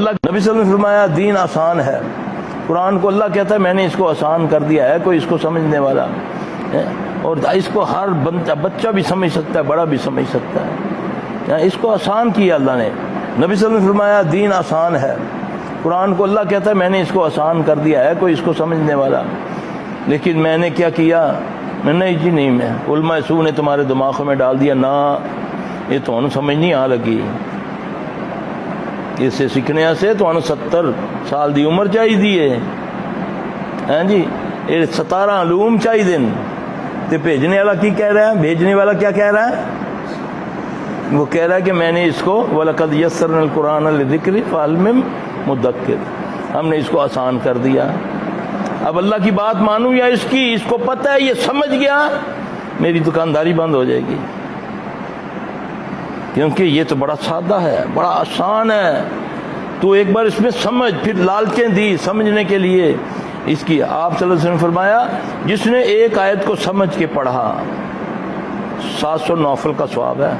اللہ نبی صلی اللہ علیہ وسلم نے فرمایا دین آسان ہے. قرآن کو اللہ کہتا ہے میں نے اس کو آسان کر دیا ہے. کوئی اس کو سمجھنے والا ہے اور اس کو ہر بچہ بھی سمجھ سکتا ہے, بڑا بھی سمجھ سکتا ہے. اس کو آسان کیا اللہ نے. نبی صلی اللہ علیہ وسلم نے فرمایا دین آسان ہے. قرآن کو اللہ کہتا ہے میں نے اس کو آسان کر دیا ہے. کوئی اس کو سمجھنے والا. لیکن میں نے کیا کیا؟ نہیں جی نہیں, میں علماء سو نے تمہارے دماغوں میں ڈال دیا نہ یہ تو سمجھ نہیں آ لگی. اس سے سیکھنے سے تو 70 سال دی عمر چاہیے ہاں جی. یہ 17 علوم چاہیے. تے بھیجنے والا کی کہہ رہا ہے؟ بھیجنے والا کیا کہہ رہا ہے؟ وہ کہہ رہا ہے کہ میں نے اس کو وَلَقَدْ يَسَّرْنَا الْقُرْآنَ لِلذِّكْرِ فَهَلْ مِن مُدَّكِرٍ, ہم نے اس کو آسان کر دیا. اب اللہ کی بات مانوں یا اس کی؟ اس کو پتہ ہے, یہ سمجھ گیا, میری دکانداری بند ہو جائے گی. کیونکہ یہ تو بڑا سادہ ہے, بڑا آسان ہے. تو ایک بار اس میں سمجھ, پھر لالچیں دی سمجھنے کے لیے اس کی. آپ صلی اللہ علیہ وسلم نے فرمایا جس نے ایک آیت کو سمجھ کے پڑھا 700 نوافل کا ثواب ہے.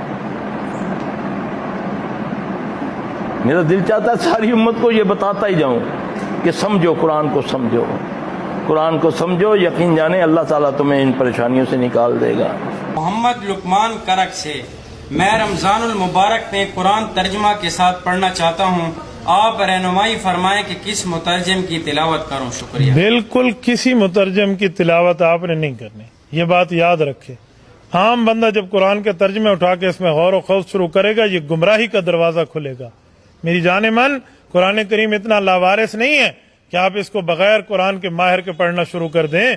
میرا دل چاہتا ہے ساری امت کو یہ بتاتا ہی جاؤں کہ سمجھو, قرآن کو سمجھو, قرآن کو سمجھو. یقین جانے اللہ تعالیٰ تمہیں ان پریشانیوں سے نکال دے گا. محمد لقمان کرک سے میں رمضان المبارک میں قرآن ترجمہ کے ساتھ پڑھنا چاہتا ہوں. آپ رہنمائی فرمائیں کہ کس مترجم کی تلاوت کروں. شکریہ. بالکل کسی مترجم کی تلاوت آپ نے نہیں کرنی, یہ بات یاد رکھے. عام بندہ جب قرآن کے ترجمے اٹھا کے اس میں غور و خوض شروع کرے گا یہ گمراہی کا دروازہ کھلے گا. میری جان من, قرآن کریم اتنا لاوارث نہیں ہے کہ آپ اس کو بغیر قرآن کے ماہر کے پڑھنا شروع کر دیں.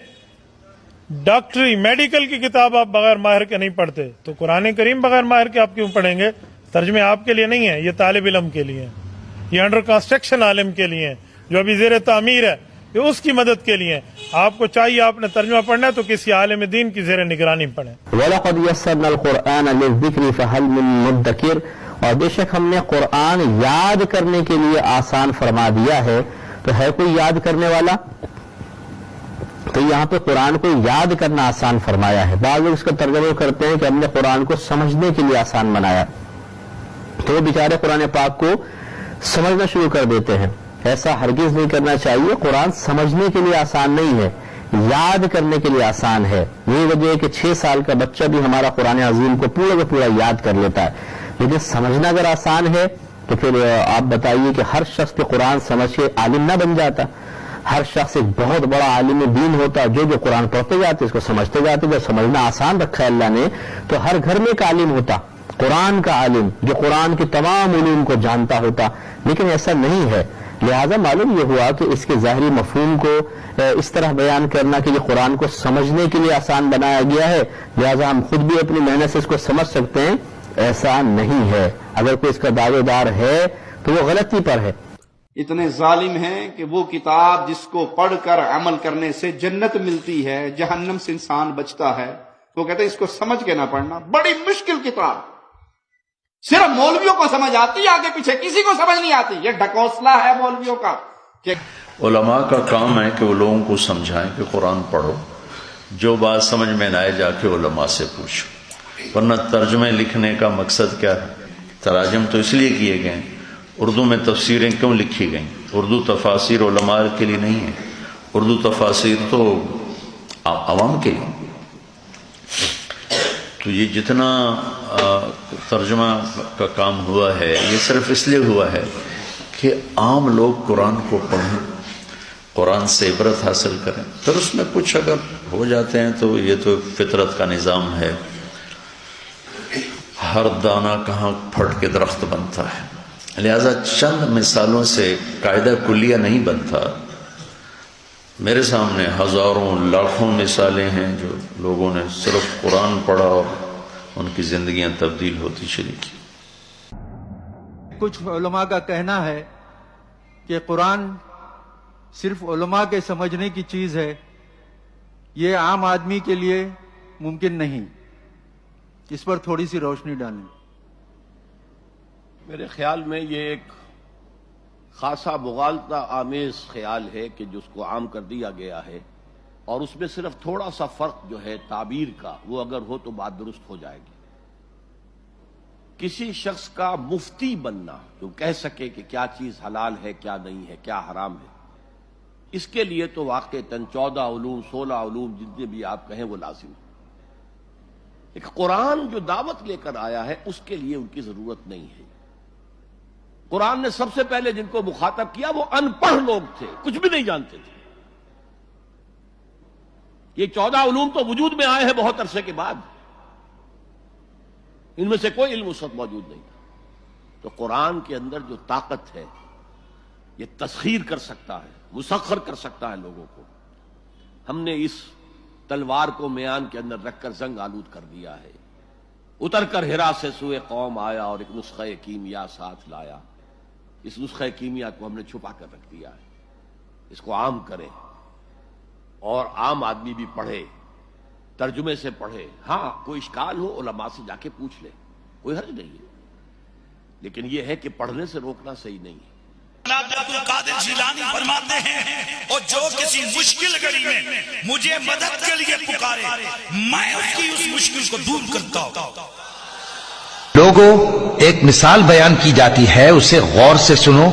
ڈاکٹری میڈیکل کی کتاب آپ بغیر ماہر کے نہیں پڑھتے, تو قرآن کریم بغیر ماہر کے آپ کیوں پڑھیں گے؟ ترجمے آپ کے لیے نہیں ہے, یہ طالب علم کے لیے, یہ انڈر کنسٹرکشن عالم کے لیے, جو ابھی زیر تعمیر ہے, یہ اس کی مدد کے لیے. آپ کو چاہیے آپ نے ترجمہ پڑھنا ہے تو کسی عالم دین کی زیر نگرانی پڑھیں. وَلَقَدْ يَسَّرْنَا الْقُرْآنَ لِلذِّكْرِ فَهَلْ مِن مُدَّكِرٍ, اور بے شک ہم نے قرآن یاد کرنے کے لیے آسان فرما دیا ہے. تو ہے کوئی یاد کرنے والا؟ تو یہاں پہ قرآن کو یاد کرنا آسان فرمایا ہے. بعض لوگ اس کا ترجمہ کرتے ہیں کہ ہم نے قرآن کو سمجھنے کے لیے آسان بنایا, تو وہ بیچارے قرآن پاک کو سمجھنا شروع کر دیتے ہیں. ایسا ہرگز نہیں کرنا چاہیے. قرآن سمجھنے کے لیے آسان نہیں ہے, یاد کرنے کے لیے آسان ہے. یہی وجہ ہے کہ 6 سال کا بچہ بھی ہمارا قرآن عظیم کو پورا کا پورا یاد کر لیتا ہے. لیکن سمجھنا اگر آسان ہے تو پھر آپ بتائیے کہ ہر شخص کے قرآن سمجھ کے عالم نہ بن جاتا. ہر شخص ایک بہت بڑا عالم دین ہوتا, جو قرآن پڑھتے جاتے اس کو سمجھتے جاتے. جب سمجھنا آسان رکھا ہے اللہ نے تو ہر گھر میں ایک عالم ہوتا, قرآن کا عالم, جو قرآن کے تمام علوم کو جانتا ہوتا. لیکن ایسا نہیں ہے. لہذا معلوم یہ ہوا کہ اس کے ظاہری مفہوم کو اس طرح بیان کرنا کہ یہ قرآن کو سمجھنے کے لیے آسان بنایا گیا ہے, لہذا ہم خود بھی اپنی محنت سے اس کو سمجھ سکتے ہیں, ایسا نہیں ہے. اگر کوئی اس کا دعوے دار ہے تو وہ غلطی پر ہے. اتنے ظالم ہیں کہ وہ کتاب جس کو پڑھ کر عمل کرنے سے جنت ملتی ہے, جہنم سے انسان بچتا ہے, وہ کہتے ہیں اس کو سمجھ کے نہ پڑھنا. بڑی مشکل کتاب, صرف مولویوں کو سمجھ آتی, آگے پیچھے کسی کو سمجھ نہیں آتی. یہ ڈھکوسلا ہے مولویوں کا. علماء کا کام ہے کہ وہ لوگوں کو سمجھائیں کہ قرآن پڑھو, جو بات سمجھ میں نہ آئے جا کے علماء سے پوچھو. ورنہ ترجمے لکھنے کا مقصد کیا ہے؟ تراجم تو اس لیے کیے گئے. اردو میں تفسیریں کیوں لکھی گئیں؟ اردو تفاسیر علماء کے لیے نہیں ہے, اردو تفاسیر تو عوام کے لیے. تو یہ جتنا ترجمہ کا کام ہوا ہے یہ صرف اس لیے ہوا ہے کہ عام لوگ قرآن کو پڑھیں, قرآن سے عبرت حاصل کریں. پھر اس میں کچھ اگر ہو جاتے ہیں تو یہ تو فطرت کا نظام ہے, ہر دانہ کہاں پھٹ کے درخت بنتا ہے. لہذا چند مثالوں سے قاعدہ کلیہ نہیں بنتا. میرے سامنے ہزاروں لاکھوں مثالیں ہیں جو لوگوں نے صرف قرآن پڑھا اور ان کی زندگیاں تبدیل ہوتی چلی گئی. کچھ علماء کا کہنا ہے کہ قرآن صرف علماء کے سمجھنے کی چیز ہے, یہ عام آدمی کے لیے ممکن نہیں. اس پر تھوڑی سی روشنی ڈالیں. میرے خیال میں یہ ایک خاصا مغالطہ آمیز خیال ہے کہ جس کو عام کر دیا گیا ہے, اور اس میں صرف تھوڑا سا فرق جو ہے تعبیر کا, وہ اگر ہو تو بات درست ہو جائے گی. کسی شخص کا مفتی بننا جو کہہ سکے کہ کیا چیز حلال ہے کیا نہیں ہے کیا حرام ہے، اس کے لیے تو واقعتاً 14 علوم 16 علوم جتنے بھی آپ کہیں وہ لازم ہے۔ ایک قرآن جو دعوت لے کر آیا ہے اس کے لیے ان کی ضرورت نہیں ہے۔ قرآن نے سب سے پہلے جن کو مخاطب کیا وہ ان پڑھ لوگ تھے، کچھ بھی نہیں جانتے تھے۔ یہ 14 علوم تو وجود میں آئے ہیں بہت عرصے کے بعد، ان میں سے کوئی علم اس وقت موجود نہیں تھا۔ تو قرآن کے اندر جو طاقت ہے یہ تسخیر کر سکتا ہے، مسخر کر سکتا ہے لوگوں کو۔ ہم نے اس تلوار کو میان کے اندر رکھ کر زنگ آلود کر دیا ہے، اتر کر ہرا سے سوئے قوم آیا اور ایک نسخہ کیمیا ساتھ لایا۔ اس نسخہ کیمیا کو ہم نے چھپا کر رکھ دیا ہے، اس کو عام کریں اور عام آدمی بھی پڑھے، ترجمے سے پڑھے۔ ہاں کوئی اشکال ہو علماء سے جا کے پوچھ لے، کوئی حرج نہیں ہے، لیکن یہ ہے کہ پڑھنے سے روکنا صحیح نہیں ہے۔ عبد القادر جیلانی فرماتے ہیں اور جو کسی مشکل گھڑی میں مجھے مدد کے لیے پکارے میں اس کی اس مشکل کو دور کرتا ہوں۔ لوگوں، ایک مثال بیان کی جاتی ہے، اسے غور سے سنو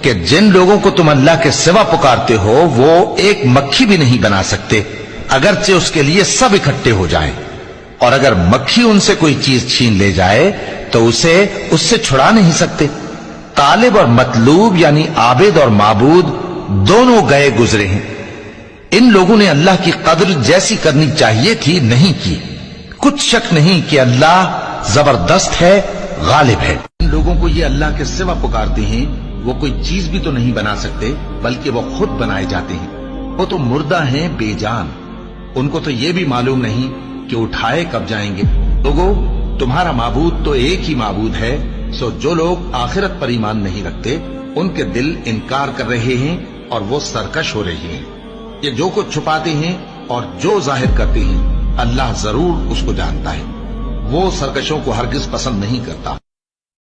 کہ جن لوگوں کو تم اللہ کے سوا پکارتے ہو وہ ایک مکھی بھی نہیں بنا سکتے اگرچہ اس کے لیے سب اکٹھے ہو جائیں، اور اگر مکھی ان سے کوئی چیز چھین لے جائے تو اسے اس سے چھڑا نہیں سکتے۔ طالب اور مطلوب یعنی عابد اور معبود دونوں گئے گزرے ہیں۔ ان لوگوں نے اللہ کی قدر جیسی کرنی چاہیے تھی نہیں کی۔ کچھ شک نہیں کہ اللہ زبردست ہے، غالب ہے۔ ان لوگوں کو یہ اللہ کے سوا پکارتے ہیں، وہ کوئی چیز بھی تو نہیں بنا سکتے بلکہ وہ خود بنائے جاتے ہیں۔ وہ تو مردہ ہیں بے جان، ان کو تو یہ بھی معلوم نہیں کہ اٹھائے کب جائیں گے۔ لوگوں، تمہارا معبود تو ایک ہی معبود ہے، سو جو لوگ آخرت پر ایمان نہیں رکھتے ان کے دل انکار کر رہے ہیں اور وہ سرکش ہو رہے ہیں۔ یہ جو کچھ چھپاتے ہیں اور جو ظاہر کرتے ہیں اللہ ضرور اس کو جانتا ہے، وہ سرکشوں کو ہرگز پسند نہیں کرتا۔